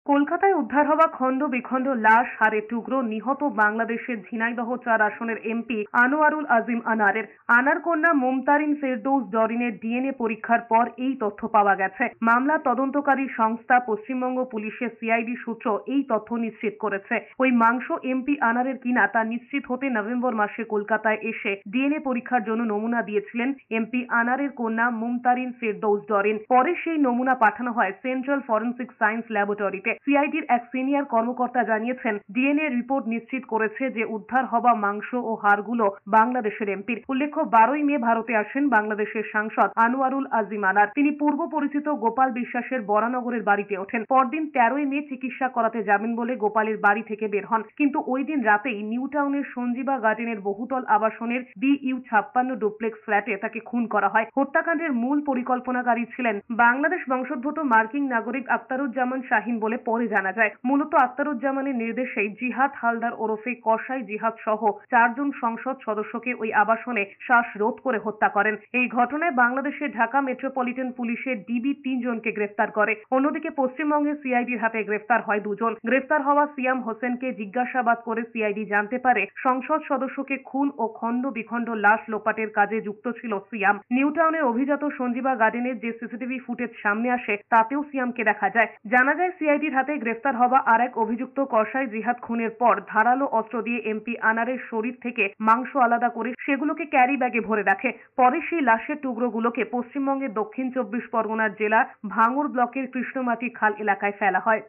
কলকাতায় উদ্ধার হওয়া খণ্ড বিখণ্ড লাশ, হাড়ের টুকরো নিহত বাংলাদেশের ঝিনাইদহ ৪ আসনের এমপি আনোয়ারুল আজিম আনারের। আনার কন্যা মুমতারিন ফেরদৌস ডরিনের ডিএনএ পরীক্ষার পর এই তথ্য পাওয়া গেছে। মামলা তদন্তকারী সংস্থা পশ্চিমবঙ্গ পুলিশের সিআইডি সূত্র এই তথ্য নিশ্চিত করেছে। ওই মাংস এমপি আনারের কিনা তা নিশ্চিত হতে নভেম্বর মাসে কলকাতায় এসে ডিএনএ পরীক্ষার জন্য নমুনা দিয়েছিলেন এমপি আনারের কন্যা মুমতারিন ফেরদৌস ডরিন। পরে সেই নমুনা পাঠানো হয় সেন্ট্রাল ফরেন্সিক সায়েন্স ল্যাবরেটরিতে। সিআইডির এক সিনিয়র কর্মকর্তা জানিয়েছেন, ডিএনএ রিপোর্ট নিশ্চিত করেছে যে উদ্ধার হওয়া মাংস ও হাড়গুলো বাংলাদেশের এমপির। উল্লেখ্য, 12ই মে ভারতে আসেন বাংলাদেশের সাংসদ আনোয়ারুল আজিম আনার। তিনি পূর্ব পরিচিত গোপাল বিশ্বাসের বরানগরের বাড়িতে ওঠেন। পরদিন 13ই মে চিকিৎসা করাতে যাবেন বলে গোপালের বাড়ি থেকে বের হন, কিন্তু ওই দিন রাতেই নিউ টাউনের সঞ্জীবা গার্ডেনের বহুতল আবাসনের BU56 ডুপ্লেক্স ফ্ল্যাটে তাকে খুন করা হয়। হত্যাকাণ্ডের মূল পরিকল্পনাকারী ছিলেন বাংলাদেশ বংশোদ্ভূত মার্কিন নাগরিক আখতারুজ্জামান শাহিন বলে পরে জানা যায়। মূলত আখতারুজ্জামানের নির্দেশেই জিহাদ হালদার ওরফে কসাই জিহাদ সহ 4 জন সংসদ সদস্যকে ওই আবাসনে শ্বাসরোধ করে হত্যা করেন। এই ঘটনায় বাংলাদেশের ঢাকা মেট্রোপলিটন পুলিশের ডিবি 3 জনকে গ্রেফতার করে। অন্যদিকে পশ্চিমবঙ্গের সিআইডির হাতে গ্রেফতার হয় 2 জন। গ্রেফতার হওয়া সিয়াম হোসেনকে জিজ্ঞাসাবাদ করে সিআইডি জানতে পারে সংসদ সদস্যকে খুন ও খণ্ড বিখণ্ড লাশ লোপাটের কাজে যুক্ত ছিল সিয়াম। নিউ টাউনের অভিজাত সঞ্জীবা গার্ডেনের যে সিসিটিভি ফুটেজ সামনে আসে তাতেও সিয়ামকে দেখা যায়। জানা যায়, সিআইডির হাতে গ্রেফতার হওয়া আর এক অভিযুক্ত কসাই জিহাদ খুনের পর ধারালো অস্ত্র দিয়ে এমপি আনারের শরীর থেকে মাংস আলাদা করে সেগুলোকে ক্যারি ব্যাগে ভরে রাখে। পরে সেই লাশের টুকরোগুলোকে পশ্চিমবঙ্গের দক্ষিণ 24 পরগনার জেলা ভাঙড় ব্লকের কৃষ্ণমাটি খাল এলাকায় ফেলা হয়।